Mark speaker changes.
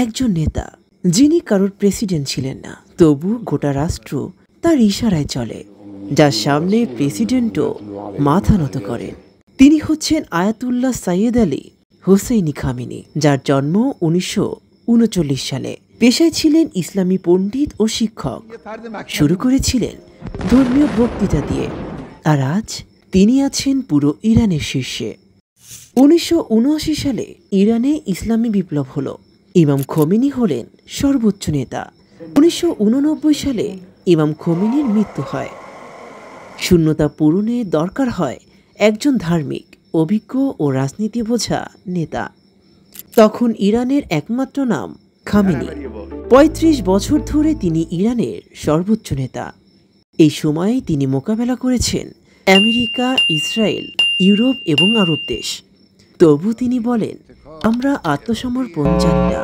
Speaker 1: একজন নেতা যিনি কারোর প্রেসিডেন্ট ছিলেন না, তবু গোটা রাষ্ট্র তার ইশারায় চলে, যার সামনে প্রেসিডেন্টও মাথা নত করেন। তিনি হচ্ছেন আয়াতুল্লাহ সাইয়েদ আলী হুসেইনি খামেনি, যার জন্ম 1939 সালে। পেশায় ছিলেন ইসলামী পণ্ডিত ও শিক্ষক। শুরু করেছিলেন ধর্মীয় বক্তৃতা দিয়ে, আর আজ তিনি আছেন পুরো ইরানের শীর্ষে। 1979 সালে ইরানে ইসলামী বিপ্লব হলো। ইমাম খোমেনি হলেন সর্বোচ্চ নেতা। 1989 সালে ইমাম খোমেনির মৃত্যু হয়। শূন্যতা পূরণে দরকার হয় একজন ধার্মিক, অভিজ্ঞ ও রাজনীতি বোঝা নেতা। তখন ইরানের একমাত্র নাম খামেনি। 35 বছর ধরে তিনি ইরানের সর্বোচ্চ নেতা। এই সময়ে তিনি মোকাবেলা করেছেন আমেরিকা, ইসরায়েল, ইউরোপ এবং আরব দেশ। তবু তিনি বলেন, আমরা আত্মসমর্পণ জানি না।